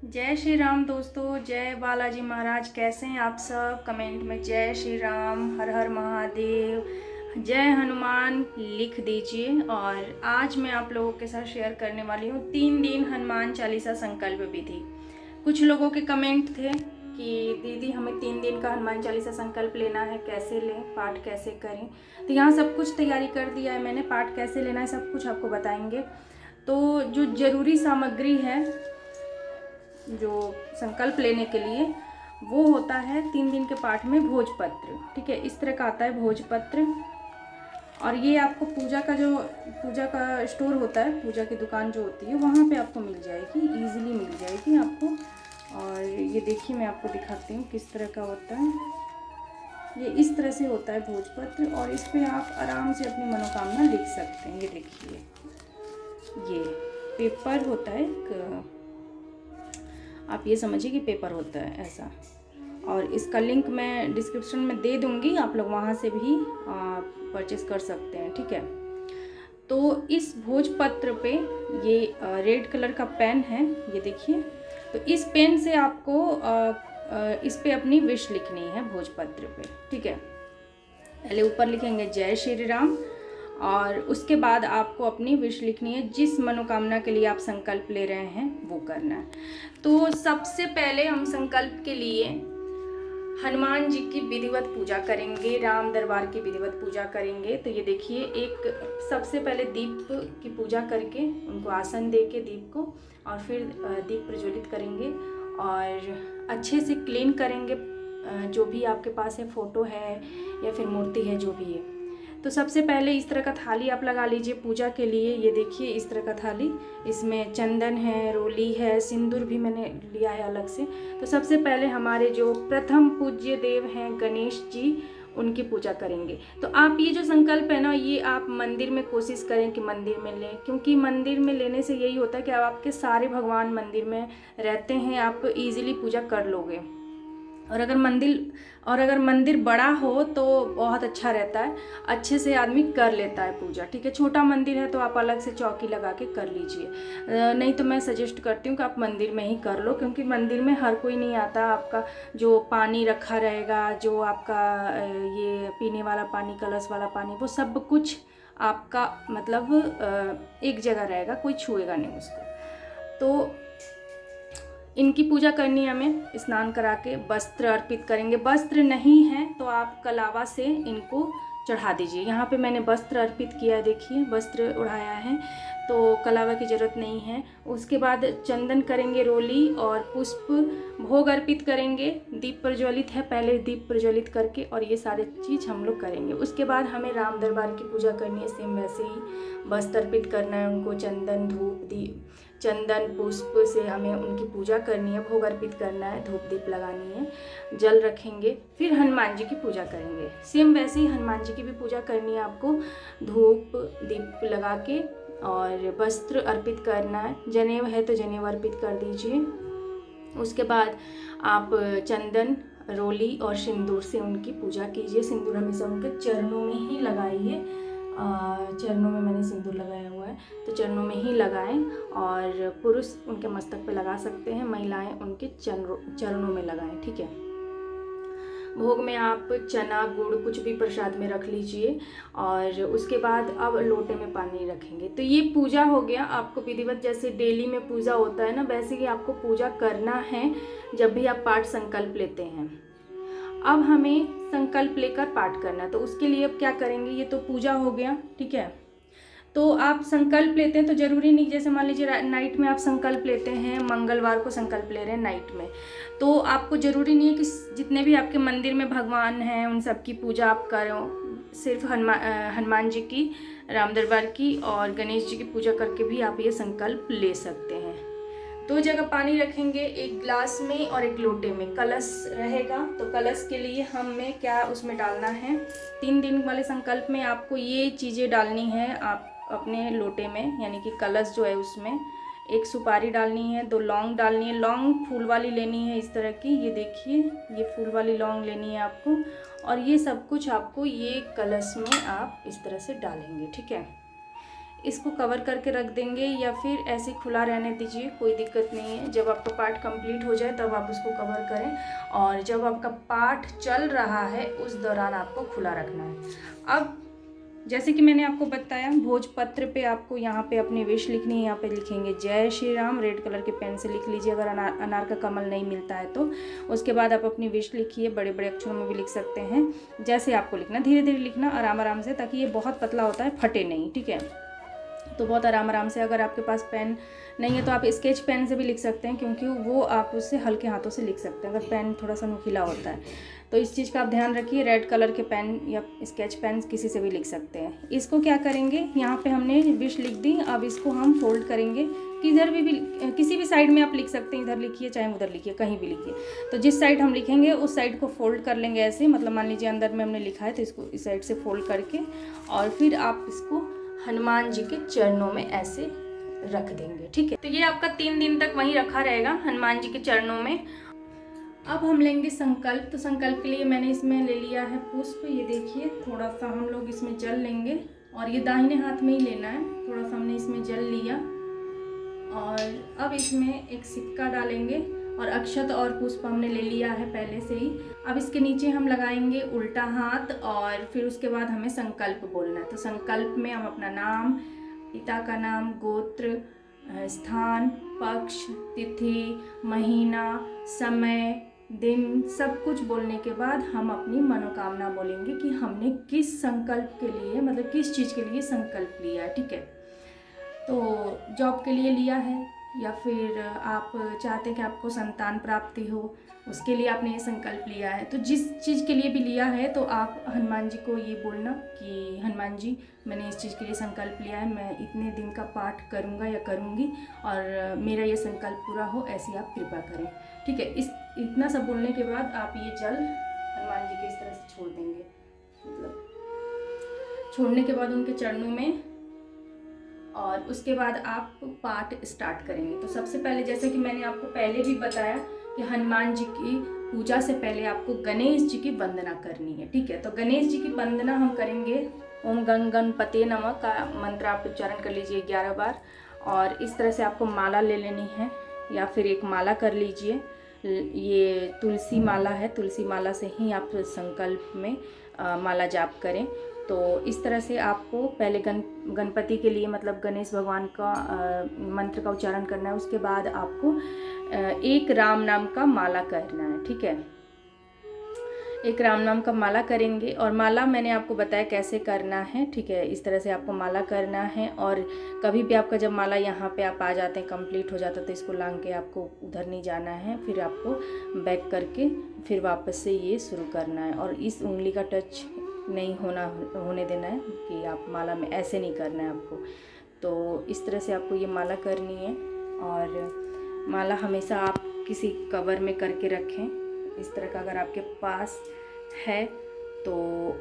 जय श्री राम दोस्तों, जय बालाजी महाराज। कैसे हैं आप सब? कमेंट में जय श्री राम, हर हर महादेव, जय हनुमान लिख दीजिए। और आज मैं आप लोगों के साथ शेयर करने वाली हूँ 3 दिन हनुमान चालीसा संकल्प विधि। कुछ लोगों के कमेंट थे कि दीदी हमें 3 दिन का हनुमान चालीसा संकल्प लेना है, कैसे लें, पाठ कैसे करें। तो यहाँ सब कुछ तैयारी कर दिया है मैंने, पाठ कैसे लेना है सब कुछ आपको बताएंगे। तो जो ज़रूरी सामग्री है जो संकल्प लेने के लिए, वो होता है 3 दिन के पाठ में भोजपत्र। ठीक है, इस तरह का आता है भोजपत्र। और ये आपको पूजा का स्टोर होता है, पूजा की दुकान जो होती है वहाँ पे आपको मिल जाएगी, इजीली मिल जाएगी आपको। और ये देखिए मैं आपको दिखाती हूँ किस तरह का होता है। ये इस तरह से होता है भोजपत्र, और इस पर आप आराम से अपनी मनोकामना लिख सकते हैं। ये देखिए, ये पेपर होता है, आप ये समझिए कि पेपर होता है ऐसा। और इसका लिंक मैं डिस्क्रिप्शन में दे दूंगी, आप लोग वहाँ से भी परचेस कर सकते हैं। ठीक है, तो इस भोजपत्र पे ये रेड कलर का पेन है, ये देखिए। तो इस पेन से आपको इस पे अपनी विश लिखनी है भोजपत्र पे। ठीक है, पहले ऊपर लिखेंगे जय श्री राम, और उसके बाद आपको अपनी विश लिखनी है, जिस मनोकामना के लिए आप संकल्प ले रहे हैं वो करना है। तो सबसे पहले हम संकल्प के लिए हनुमान जी की विधिवत पूजा करेंगे, राम दरबार की विधिवत पूजा करेंगे। तो ये देखिए, एक सबसे पहले दीप की पूजा करके उनको आसन दे के दीप को, और फिर दीप प्रज्वलित करेंगे और अच्छे से क्लीन करेंगे जो भी आपके पास है, फोटो है या फिर मूर्ति है, जो भी है। तो सबसे पहले इस तरह का थाली आप लगा लीजिए पूजा के लिए। ये देखिए इस तरह का थाली, इसमें चंदन है, रोली है, सिंदूर भी मैंने लिया है अलग से। तो सबसे पहले हमारे जो प्रथम पूज्य देव हैं गणेश जी, उनकी पूजा करेंगे। तो आप ये जो संकल्प है ना, ये आप मंदिर में कोशिश करें कि मंदिर में लें, क्योंकि मंदिर में लेने से यही होता है कि आपके सारे भगवान मंदिर में रहते हैं, आप इजीली पूजा कर लोगे। और अगर मंदिर बड़ा हो तो बहुत अच्छा रहता है, अच्छे से आदमी कर लेता है पूजा। ठीक है, छोटा मंदिर है तो आप अलग से चौकी लगा के कर लीजिए, नहीं तो मैं सजेस्ट करती हूँ कि आप मंदिर में ही कर लो, क्योंकि मंदिर में हर कोई नहीं आता। आपका जो पानी रखा रहेगा, जो आपका ये पीने वाला पानी, कलश वाला पानी, वो सब कुछ आपका मतलब एक जगह रहेगा, कोई छुएगा नहीं उसको। तो इनकी पूजा करनी है हमें, स्नान करा के वस्त्र अर्पित करेंगे। वस्त्र नहीं है तो आप कलावा से इनको चढ़ा दीजिए। यहाँ पे मैंने वस्त्र अर्पित किया है, देखिए वस्त्र उड़ाया है, तो कलावा की ज़रूरत नहीं है। उसके बाद चंदन करेंगे, रोली और पुष्प भोग अर्पित करेंगे। दीप प्रज्वलित है, पहले दीप प्रज्वलित करके, और ये सारे चीज़ हम लोग करेंगे। उसके बाद हमें राम दरबार की पूजा करनी है, सेम वैसे ही वस्त्र अर्पित करना है उनको, चंदन धूप चंदन पुष्प से हमें उनकी पूजा करनी है, भोग अर्पित करना है, धूप दीप लगानी है, जल रखेंगे। फिर हनुमान जी की पूजा करेंगे, सेम वैसे ही हनुमान जी की भी पूजा करनी है आपको, धूप दीप लगा के, और वस्त्र अर्पित करना है। जनेऊ है तो जनेऊ अर्पित कर दीजिए। उसके बाद आप चंदन, रोली और सिंदूर से उनकी पूजा कीजिए। सिंदूर हमेशा उनके चरणों में ही लगाइए, चरणों में मैंने सिंदूर लगाया हुआ है, तो चरणों में ही लगाएं। और पुरुष उनके मस्तक पे लगा सकते हैं, महिलाएं उनके चरणों में लगाएं। ठीक है, भोग में आप चना गुड़ कुछ भी प्रसाद में रख लीजिए। और उसके बाद अब लोटे में पानी रखेंगे। तो ये पूजा हो गया आपको विधिवत, जैसे डेली में पूजा होता है ना, वैसे ही आपको पूजा करना है जब भी आप पाठ संकल्प लेते हैं। अब हमें संकल्प लेकर पाठ करना है, तो उसके लिए अब क्या करेंगे, ये तो पूजा हो गया। ठीक है, तो आप संकल्प लेते हैं तो ज़रूरी नहीं, जैसे मान लीजिए नाइट में आप संकल्प लेते हैं, मंगलवार को संकल्प ले रहे हैं नाइट में, तो आपको ज़रूरी नहीं है कि जितने भी आपके मंदिर में भगवान हैं उन सब की पूजा आप करो। सिर्फ हनुमान जी की, राम दरबार की और गणेश जी की पूजा करके भी आप ये संकल्प ले सकते हैं। 2 जगह पानी रखेंगे, एक ग्लास में और एक लोटे में। कलश रहेगा तो कलश के लिए हमें क्या उसमें डालना है, 3 दिन वाले संकल्प में आपको ये चीज़ें डालनी है आप अपने लोटे में, यानी कि कलश जो है उसमें 1 सुपारी डालनी है, 2 लौंग डालनी है, लौंग फूल वाली लेनी है इस तरह की, ये देखिए ये फूल वाली लौंग लेनी है आपको। और ये सब कुछ आपको ये कलश में आप इस तरह से डालेंगे। ठीक है, इसको कवर करके रख देंगे या फिर ऐसे खुला रहने दीजिए, कोई दिक्कत नहीं है। जब आपका पाठ कंप्लीट हो जाए तब आप उसको कवर करें, और जब आपका पाठ चल रहा है उस दौरान आपको खुला रखना है। अब जैसे कि मैंने आपको बताया, भोजपत्र पे आपको यहाँ पे अपनी विश लिखनी है। यहाँ पे लिखेंगे जय श्री राम, रेड कलर के पेन से लिख लीजिए अगर अनार का कमल नहीं मिलता है तो। उसके बाद आप अपनी विश लिखिए, बड़े बड़े अक्षरों में भी लिख सकते हैं, जैसे आपको लिखना, धीरे धीरे लिखना, आराम आराम से, ताकि ये बहुत पतला होता है, फटे नहीं, ठीक है। तो बहुत आराम आराम से, अगर आपके पास पेन नहीं है तो आप स्केच पेन से भी लिख सकते हैं, क्योंकि वो आप उससे हल्के हाथों से लिख सकते हैं अगर पेन थोड़ा सा नुकीला होता है। तो इस चीज़ का आप ध्यान रखिए, रेड कलर के पेन या स्केच पेन किसी से भी लिख सकते हैं। इसको क्या करेंगे, यहाँ पे हमने विश लिख दी, अब इसको हम फोल्ड करेंगे, किधर भी किसी भी साइड में आप लिख सकते हैं, इधर लिखिए चाहे उधर लिखिए, कहीं भी लिखिए। तो जिस साइड हम लिखेंगे उस साइड को फोल्ड कर लेंगे ऐसे, मतलब मान लीजिए अंदर में हमने लिखा है तो इसको इस साइड से फोल्ड करके, और फिर आप इसको हनुमान जी के चरणों में ऐसे रख देंगे, ठीक है। तो ये आपका 3 दिन तक वहीं रखा रहेगा हनुमान जी के चरणों में। अब हम लेंगे संकल्प। तो संकल्प के लिए मैंने इसमें ले लिया है पुष्प, ये देखिए, थोड़ा सा हम लोग इसमें जल लेंगे, और ये दाहिने हाथ में ही लेना है। थोड़ा सा हमने इसमें जल लिया, और अब इसमें एक सिक्का डालेंगे, और अक्षत और पुष्प हमने ले लिया है पहले से ही। अब इसके नीचे हम लगाएंगे उल्टा हाथ, और फिर उसके बाद हमें संकल्प बोलना है। तो संकल्प में हम अपना नाम, पिता का नाम, गोत्र, स्थान, पक्ष, तिथि, महीना, समय, दिन, सब कुछ बोलने के बाद हम अपनी मनोकामना बोलेंगे कि हमने किस संकल्प के लिए, मतलब किस चीज़ के लिए संकल्प लिया है, ठीक है। तो जॉब के लिए लिया है, या फिर आप चाहते हैं कि आपको संतान प्राप्ति हो, उसके लिए आपने ये संकल्प लिया है। तो जिस चीज़ के लिए भी लिया है तो आप हनुमान जी को ये बोलना कि हनुमान जी, मैंने इस चीज़ के लिए संकल्प लिया है, मैं इतने दिन का पाठ करूँगा या करूँगी, और मेरा ये संकल्प पूरा हो, ऐसी आप कृपा करें, ठीक है। इतना सब बोलने के बाद आप ये जल हनुमान जी के इस तरह से छोड़ देंगे, मतलब छोड़ने के बाद उनके चरणों में, और उसके बाद आप पाठ स्टार्ट करेंगे। तो सबसे पहले, जैसे कि मैंने आपको पहले भी बताया कि हनुमान जी की पूजा से पहले आपको गणेश जी की वंदना करनी है, ठीक है। तो गणेश जी की वंदना हम करेंगे, ओम गण गणपते नमः का मंत्र आप उच्चारण कर लीजिए 11 बार, और इस तरह से आपको माला ले लेनी है, या फिर एक माला कर लीजिए। ये तुलसी माला है, तुलसी माला से ही आप संकल्प में माला जाप करें। तो इस तरह से आपको पहले गणपति के लिए, मतलब गणेश भगवान का मंत्र का उच्चारण करना है। उसके बाद आपको एक राम नाम का माला करना है, ठीक है। एक राम नाम का माला करेंगे, और माला मैंने आपको बताया कैसे करना है, ठीक है। इस तरह से आपको माला करना है, और कभी भी आपका जब माला यहाँ पे आप आ जाते हैं, कंप्लीट हो जाता है, तो इसको लांग के आपको उधर नहीं जाना है, फिर आपको बैक करके फिर वापस से ये शुरू करना है, और इस उंगली का टच नहीं होने देना है, कि आप माला में ऐसे नहीं करना है आपको। तो इस तरह से आपको ये माला करनी है, और माला हमेशा आप किसी कवर में करके रखें, इस तरह का अगर आपके पास है तो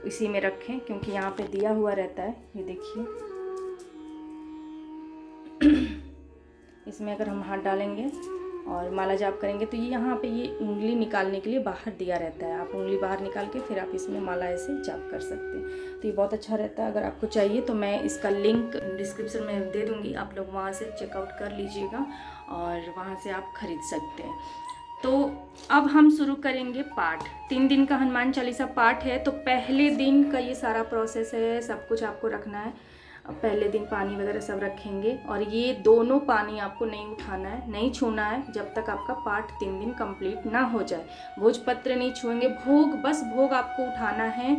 इसी में रखें, क्योंकि यहाँ पे दिया हुआ रहता है, ये देखिए। इसमें अगर हम हाथ डालेंगे और माला जाप करेंगे तो ये यहाँ पे ये उंगली निकालने के लिए बाहर दिया रहता है, आप उंगली बाहर निकाल के फिर आप इसमें माला ऐसे जाप कर सकते हैं। तो ये बहुत अच्छा रहता है। अगर आपको चाहिए तो मैं इसका लिंक डिस्क्रिप्शन में दे दूँगी, आप लोग वहाँ से चेकआउट कर लीजिएगा और वहाँ से आप खरीद सकते हैं। तो अब हम शुरू करेंगे पाठ। 3 दिन का हनुमान चालीसा पाठ है, तो पहले दिन का ये सारा प्रोसेस है, सब कुछ आपको रखना है। पहले दिन पानी वगैरह सब रखेंगे, और ये दोनों पानी आपको नहीं उठाना है, नहीं छूना है जब तक आपका पाठ 3 दिन कंप्लीट ना हो जाए। भोजपत्र नहीं छुएंगे, भोग, बस भोग आपको उठाना है,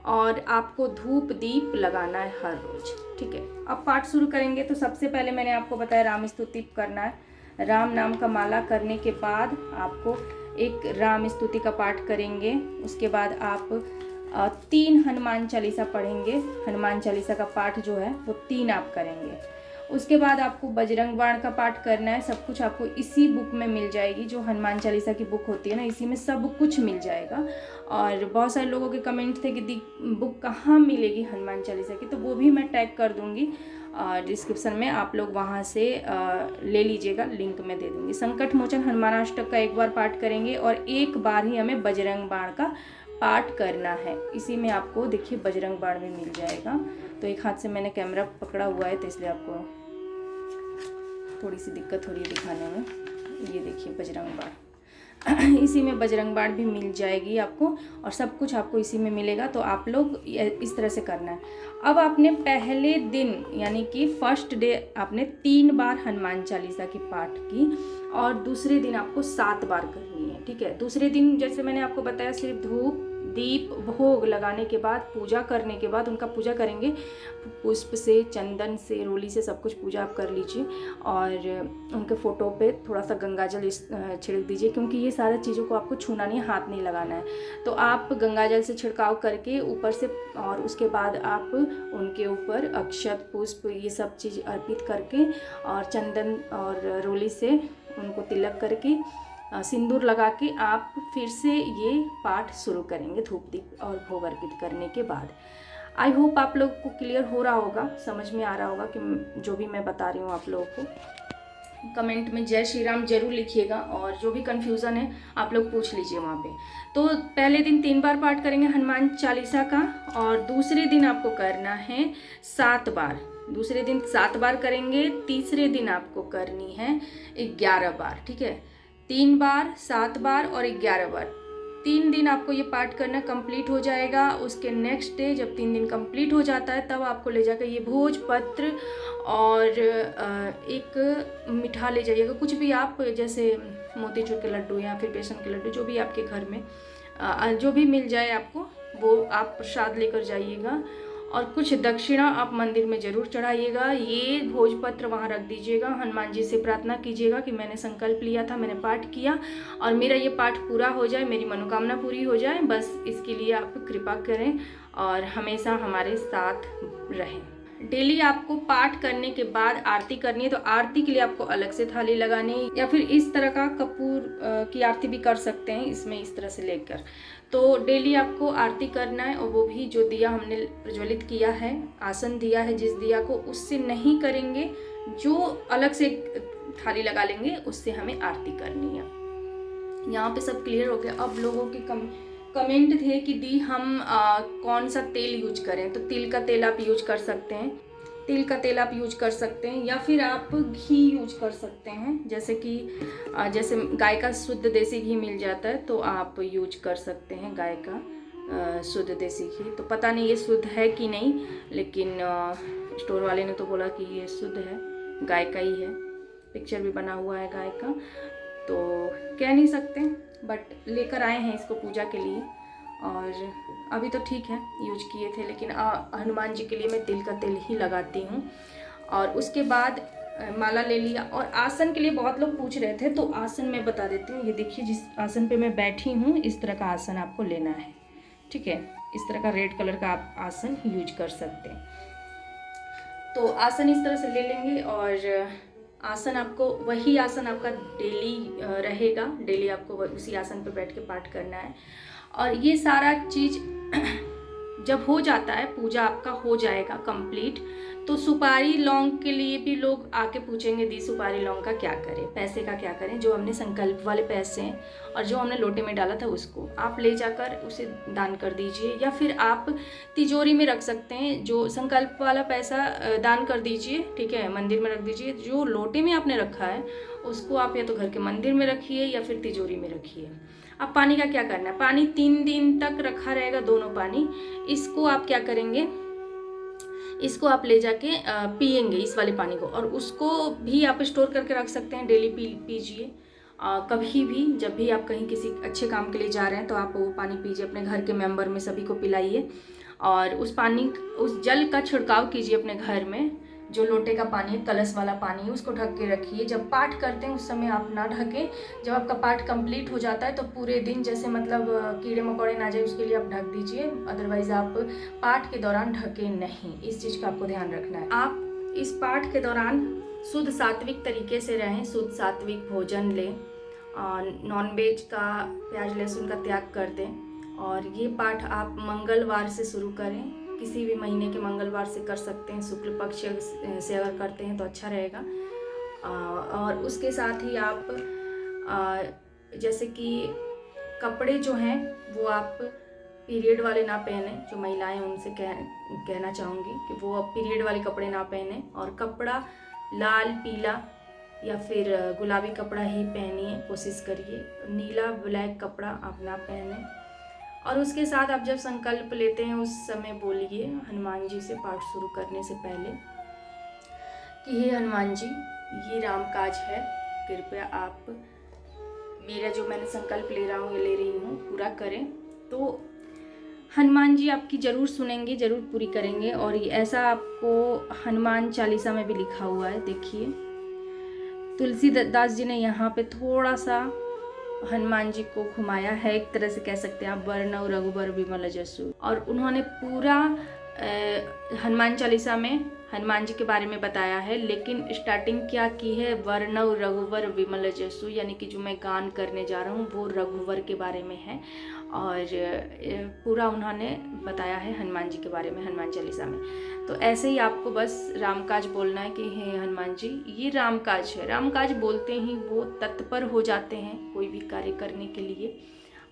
और आपको धूप दीप लगाना है हर रोज़, ठीक है। अब पाठ शुरू करेंगे। तो सबसे पहले मैंने आपको बताया राम स्तुति करना है। राम नाम का माला करने के बाद आपको एक राम स्तुति का पाठ करेंगे। उसके बाद आप 3 हनुमान चालीसा पढ़ेंगे। हनुमान चालीसा का पाठ जो है वो 3 आप करेंगे। उसके बाद आपको बजरंग बाण का पाठ करना है। सब कुछ आपको इसी बुक में मिल जाएगी, जो हनुमान चालीसा की बुक होती है ना, इसी में सब कुछ मिल जाएगा। और बहुत सारे लोगों के कमेंट थे कि बुक कहाँ मिलेगी हनुमान चालीसा की, तो वो भी मैं टैग कर दूँगी डिस्क्रिप्शन में, आप लोग वहाँ से ले लीजिएगा, लिंक में दे दूँगी। संकट मोचन हनुमानाष्टक का 1 बार पाठ करेंगे, और 1 बार ही हमें बजरंग बाण का पाठ करना है। इसी में आपको देखिए बजरंग बाण भी मिल जाएगा। तो एक हाथ से मैंने कैमरा पकड़ा हुआ है तो इसलिए आपको थोड़ी सी दिक्कत हो रही है दिखाने में। ये देखिए बजरंग बाण इसी में बजरंग बाण भी मिल जाएगी आपको, और सब कुछ आपको इसी में मिलेगा। तो आप लोग इस तरह से करना है। अब आपने पहले दिन यानी कि फर्स्ट डे आपने 3 बार हनुमान चालीसा की पाठ की, और दूसरे दिन आपको 7 बार करनी है, ठीक है। दूसरे दिन जैसे मैंने आपको बताया, सिर्फ धूप दीप भोग लगाने के बाद, पूजा करने के बाद, उनका पूजा करेंगे पुष्प से, चंदन से, रोली से, सब कुछ पूजा आप कर लीजिए। और उनके फ़ोटो पे थोड़ा सा गंगाजल छिड़क दीजिए, क्योंकि ये सारी चीज़ों को आपको छूना नहीं, हाथ नहीं लगाना है। तो आप गंगाजल से छिड़काव करके ऊपर से, और उसके बाद आप उनके ऊपर अक्षत पुष्प ये सब चीज़ अर्पित करके, और चंदन और रोली से उनको तिलक करके, सिंदूर लगा के आप फिर से ये पाठ शुरू करेंगे धूप दीप और भोग अर्पित करने के बाद। आई होप आप लोग को क्लियर हो रहा होगा, समझ में आ रहा होगा कि जो भी मैं बता रही हूँ आप लोगों को। कमेंट में जय श्री राम जरूर लिखिएगा, और जो भी कन्फ्यूज़न है आप लोग पूछ लीजिए वहाँ पे। तो पहले दिन 3 बार पाठ करेंगे हनुमान चालीसा का, और दूसरे दिन आपको करना है 7 बार। दूसरे दिन 7 बार करेंगे, तीसरे दिन आपको करनी है 11 बार, ठीक है। 3 बार, 7 बार और 11 बार, 3 दिन आपको ये पाठ करना कंप्लीट हो जाएगा। उसके नेक्स्ट डे जब 3 दिन कंप्लीट हो जाता है, तब आपको ले जाकर ये भोजपत्र और एक मिठा ले जाइएगा, कुछ भी आप, जैसे मोतीचूर के लड्डू या फिर बेसन के लड्डू, जो भी आपके घर में जो भी मिल जाए आपको, वो आप प्रसाद लेकर जाइएगा। और कुछ दक्षिणा आप मंदिर में ज़रूर चढ़ाइएगा। ये भोजपत्र वहाँ रख दीजिएगा। हनुमान जी से प्रार्थना कीजिएगा कि मैंने संकल्प लिया था, मैंने पाठ किया, और मेरा ये पाठ पूरा हो जाए, मेरी मनोकामना पूरी हो जाए। बस इसके लिए आप कृपा करें और हमेशा हमारे साथ रहें। डेली आपको पाठ करने के बाद आरती करनी है, तो आरती के लिए आपको अलग से थाली लगानी है, या फिर इस तरह का कपूर की आरती भी कर सकते हैं इसमें, इस तरह से लेकर। तो डेली आपको आरती करना है, और वो भी जो दिया हमने प्रज्वलित किया है, आसन दिया है जिस दिया को, उससे नहीं करेंगे, जो अलग से थाली लगा लेंगे उससे हमें आरती करनी है। यहाँ पे सब क्लियर हो गया। अब लोगों की कमेंट थे कि दी हम कौन सा तेल यूज करें, तो तिल का तेल आप यूज कर सकते हैं। तिल का तेल आप यूज कर सकते हैं, या फिर आप घी यूज कर सकते हैं, जैसे कि जैसे गाय का शुद्ध देसी घी मिल जाता है, तो आप यूज कर सकते हैं गाय का शुद्ध देसी घी। तो पता नहीं ये शुद्ध है कि नहीं, लेकिन स्टोर वाले ने तो बोला कि ये शुद्ध है, गाय का ही है, पिक्चर भी बना हुआ है गाय का, तो कह नहीं सकते, बट लेकर आए हैं इसको पूजा के लिए। और अभी तो ठीक है, यूज किए थे, लेकिन हनुमान जी के लिए मैं तिल का तेल ही लगाती हूँ। और उसके बाद माला ले लिया। और आसन के लिए बहुत लोग पूछ रहे थे, तो आसन मैं बता देती हूँ। ये देखिए, जिस आसन पे मैं बैठी हूँ, इस तरह का आसन आपको लेना है, ठीक है। इस तरह का रेड कलर का आप आसन यूज कर सकते हैं। तो आसन इस तरह से ले लेंगे, और आसन आपको, वही आसन आपका डेली रहेगा, डेली आपको उसी आसन पे बैठ के पाठ करना है। और ये सारा चीज़ जब हो जाता है, पूजा आपका हो जाएगा कंप्लीट, तो सुपारी लौंग के लिए भी लोग आके पूछेंगे, दी सुपारी लौंग का क्या करें, पैसे का क्या करें। जो हमने संकल्प वाले पैसे हैं और जो हमने लोटे में डाला था, उसको आप ले जाकर उसे दान कर दीजिए, या फिर आप तिजोरी में रख सकते हैं। जो संकल्प वाला पैसा दान कर दीजिए, ठीक है, मंदिर में रख दीजिए। जो लोटे में आपने रखा है उसको आप या तो घर के मंदिर में रखिए या फिर तिजोरी में रखिए। अब पानी का क्या करना है, पानी 3 दिन तक रखा रहेगा, दोनों पानी। इसको आप क्या करेंगे, इसको आप ले जाके पिएंगे, इस वाले पानी को, और उसको भी आप स्टोर करके रख सकते हैं, डेली पीजिए। कभी भी जब भी आप कहीं किसी अच्छे काम के लिए जा रहे हैं, तो आप वो पानी पीजिए, अपने घर के मेंबर में सभी को पिलाइए। और उस जल का छिड़काव कीजिए अपने घर में। जो लोटे का पानी है, कलश वाला पानी है, उसको ढक के रखिए। जब पाठ करते हैं उस समय आप ना ढकें। जब आपका पाठ कंप्लीट हो जाता है, तो पूरे दिन जैसे मतलब कीड़े मकोड़े ना जाए, उसके लिए आप ढक दीजिए। अदरवाइज आप पाठ के दौरान ढके नहीं, इस चीज़ का आपको ध्यान रखना है। आप इस पाठ के दौरान शुद्ध सात्विक तरीके से रहें, शुद्ध सात्विक भोजन लें, नॉनवेज का, प्याज लहसुन का त्याग कर दें। और ये पाठ आप मंगलवार से शुरू करें, किसी भी महीने के मंगलवार से कर सकते हैं। शुक्ल पक्ष से अगर करते हैं तो अच्छा रहेगा। और उसके साथ ही आप जैसे कि कपड़े जो हैं वो आप पीरियड वाले ना पहने, जो महिलाएं उनसे कहना चाहूँगी कि वो अब पीरियड वाले कपड़े ना पहने और कपड़ा लाल पीला या फिर गुलाबी कपड़ा ही पहनिए, कोशिश करिए। नीला ब्लैक कपड़ा आप ना पहने। और उसके साथ आप जब संकल्प लेते हैं उस समय बोलिए हनुमान जी से पाठ शुरू करने से पहले कि हे हनुमान जी, ये राम काज है, कृपया आप मेरा जो मैंने संकल्प ले रही हूँ पूरा करें। तो हनुमान जी आपकी ज़रूर सुनेंगे, ज़रूर पूरी करेंगे। और ऐसा आपको हनुमान चालीसा में भी लिखा हुआ है, देखिए तुलसीदास जी ने यहाँ पे थोड़ा सा हनुमान जी को घुमाया है, एक तरह से कह सकते हैं आप, वर्णव रघुबर विमल जसु। और उन्होंने पूरा हनुमान चालीसा में हनुमान जी के बारे में बताया है, लेकिन स्टार्टिंग क्या की है, वर्णव रघुवर विमल जसु, यानी कि जो मैं गान करने जा रहा हूँ वो रघुवर के बारे में है। और पूरा उन्होंने बताया है हनुमान जी के बारे में हनुमान चालीसा में। तो ऐसे ही आपको बस रामकाज बोलना है कि हे हनुमान जी, ये रामकाज है। रामकाज बोलते ही वो तत्पर हो जाते हैं कोई भी कार्य करने के लिए।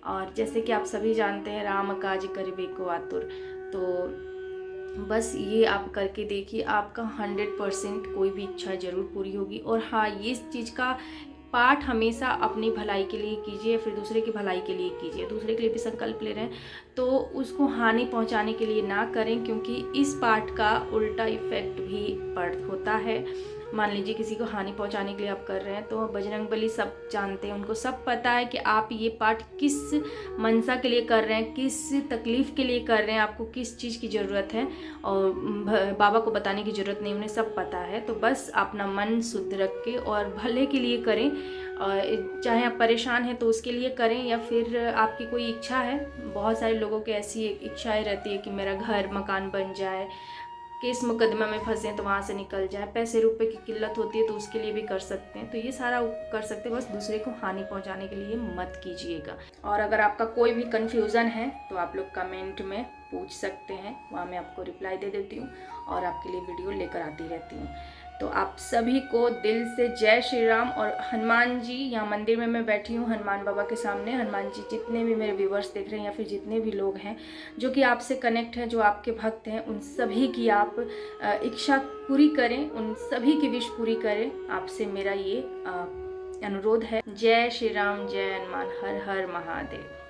और जैसे कि आप सभी जानते हैं, राम काज करिबे को आतुर। तो बस ये आप करके देखिए, आपका 100% कोई भी इच्छा ज़रूर पूरी होगी। और हाँ, ये इस चीज़ का पाठ हमेशा अपनी भलाई के लिए कीजिए, फिर दूसरे की भलाई के लिए कीजिए। दूसरे के लिए भी संकल्प ले रहे हैं तो उसको हानि पहुंचाने के लिए ना करें, क्योंकि इस पाठ का उल्टा इफेक्ट भी होता है। मान लीजिए किसी को हानि पहुंचाने के लिए आप कर रहे हैं, तो बजरंगबली सब जानते हैं, उनको सब पता है कि आप ये पाठ किस मनसा के लिए कर रहे हैं, किस तकलीफ़ के लिए कर रहे हैं, आपको किस चीज़ की ज़रूरत है। और बाबा को बताने की ज़रूरत नहीं, उन्हें सब पता है। तो बस अपना मन शुद्ध रख के और भले के लिए करें। चाहे आप परेशान हैं तो उसके लिए करें, या फिर आपकी कोई इच्छा है। बहुत सारे लोगों की ऐसी इच्छाएं रहती है कि मेरा घर मकान बन जाए, केस मुकदमा में फंसे तो वहाँ से निकल जाए, पैसे रुपए की किल्लत होती है तो उसके लिए भी कर सकते हैं। तो ये सारा कर सकते हैं, बस दूसरे को हानि पहुँचाने के लिए मत कीजिएगा। और अगर आपका कोई भी कन्फ्यूज़न है तो आप लोग कमेंट में पूछ सकते हैं, वहाँ मैं आपको रिप्लाई दे देती हूँ और आपके लिए वीडियो लेकर आती रहती हूँ। तो आप सभी को दिल से जय श्री राम। और हनुमान जी, यहाँ मंदिर में मैं बैठी हूँ हनुमान बाबा के सामने। हनुमान जी जितने भी मेरे व्यूवर्स देख रहे हैं या फिर जितने भी लोग हैं जो कि आपसे कनेक्ट हैं, जो आपके भक्त हैं, उन सभी की आप इच्छा पूरी करें, उन सभी की विश पूरी करें। आपसे मेरा ये अनुरोध है। जय श्री राम, जय हनुमान, हर हर महादेव।